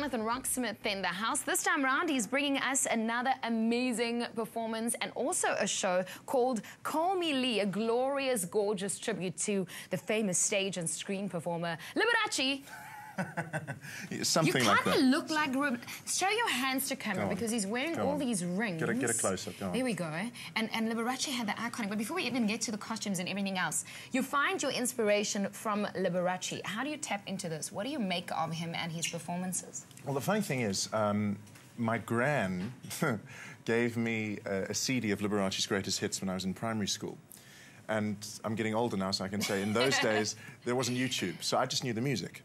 Jonathan Roxmouth in the house. This time around, he's bringing us another amazing performance and also a show called Call Me Leigh, a glorious, gorgeous tribute to the famous stage and screen performer Liberace. Something like that. You kind of look like... Show your hands to camera because he's wearing all these rings. Get a close-up, go on. There we go. And Liberace had the iconic... But before we even get to the costumes and everything else, you find your inspiration from Liberace. How do you tap into this? What do you make of him and his performances? Well, the funny thing is, my gran gave me a CD of Liberace's greatest hits when I was in primary school. And I'm getting older now, so I can say in those days there wasn't YouTube, so I just knew the music.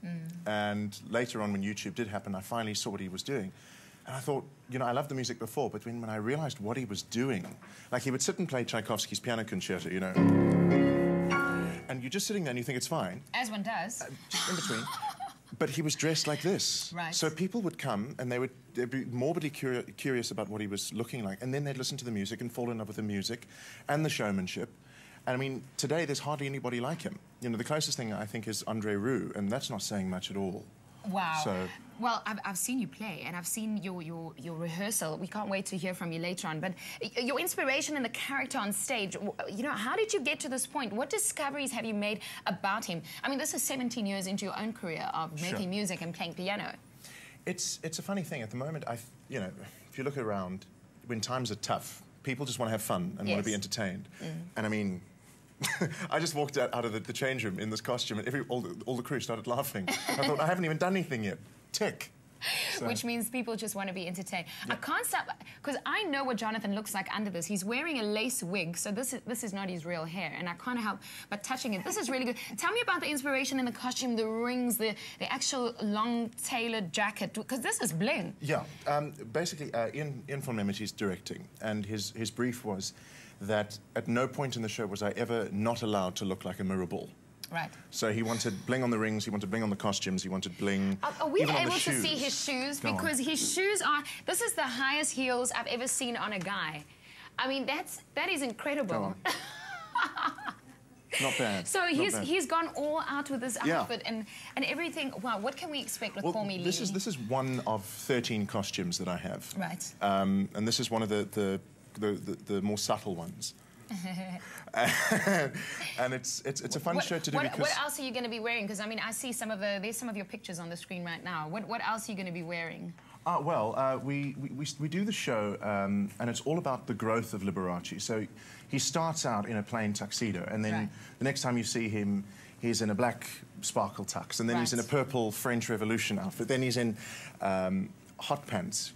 And later on, when YouTube did happen, I finally saw what he was doing. And I thought, you know, I loved the music before, but when I realized what he was doing, like he would sit and play Tchaikovsky's Piano Concerto, you know, and you're just sitting there and you think it's fine. As one does. Just in between. But he was dressed like this. Right. So people would come and they'd be morbidly curious about what he was looking like, and then they'd listen to the music and fall in love with the music and the showmanship. And I mean, today there's hardly anybody like him. You know, the closest thing I think is Andre Roux, and that's not saying much at all. Wow. So, well, I've seen you play, and I've seen your rehearsal. We can't wait to hear from you later on. But your inspiration and the character on stage, you know, how did you get to this point? What discoveries have you made about him? I mean, this is 17 years into your own career of making music and playing piano. It's a funny thing. At the moment, you know, if you look around, when times are tough, people just want to have fun and want to be entertained. And I mean, I just walked out of the change room in this costume, and all the crew started laughing. I thought, I haven't even done anything yet. Tick. So. Which means people just want to be entertained. I can't stop, because I know what Jonathan looks like under this. He's wearing a lace wig, so this is not his real hair, and I can't help but touching it. This is really good. Tell me about the inspiration in the costume, the rings, the actual long tailored jacket, because this is bling. Yeah, basically, Ian von Memeti's directing, and his brief was that at no point in the show was I ever not allowed to look like a mirror ball. Right. So he wanted bling on the rings, he wanted bling on the costumes, he wanted bling Are we even able on the to see his shoes? Go because on. his shoes are... This is the highest heels I've ever seen on a guy. I mean, that is incredible. Not bad. So he's gone all out with this outfit and everything. Wow, what can we expect with Call Me Leigh? This is one of 13 costumes that I have. Right. And this is one of the more subtle ones. And it's a fun show to do because... What else are you going to be wearing? Because I mean, I see there's some of your pictures on the screen right now. What else are you going to be wearing? We do the show, and it's all about the growth of Liberace. So he starts out in a plain tuxedo, and then the next time you see him, he's in a black sparkle tux, and then he's in a purple French Revolution outfit. Then he's in hot pants,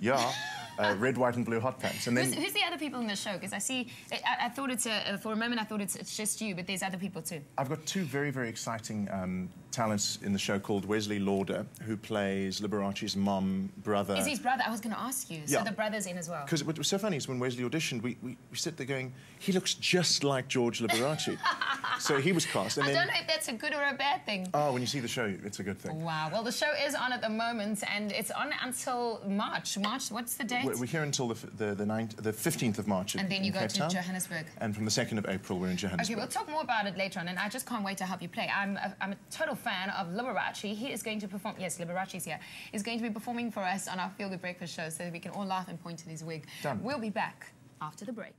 red, white, and blue hot pants. And then who's the other people in the show? Because I see, I thought it's for a moment I thought it's just you, but there's other people too. I've got two very, very exciting talents in the show called Wesley Lauder, who plays Liberace's brother. Is his brother? I was going to ask you. So the brother's in as well. Because what was so funny is when Wesley auditioned, we sit there going, he looks just like George Liberace. So he was cast. And I don't know if that's a good or a bad thing. Oh, when you see the show, it's a good thing. Wow. Well, the show is on at the moment, and it's on until March. What's the date? We're here until the 15th of March. And then you go to Johannesburg. And from the 2nd of April, we're in Johannesburg. Okay, we'll talk more about it later on, and I just can't wait to help you play. I'm a total fan of Liberace. He is going to perform... Yes, Liberace's here. He's going to be performing for us on our Feel Good Breakfast show so that we can all laugh and point at his wig. Done. We'll be back after the break.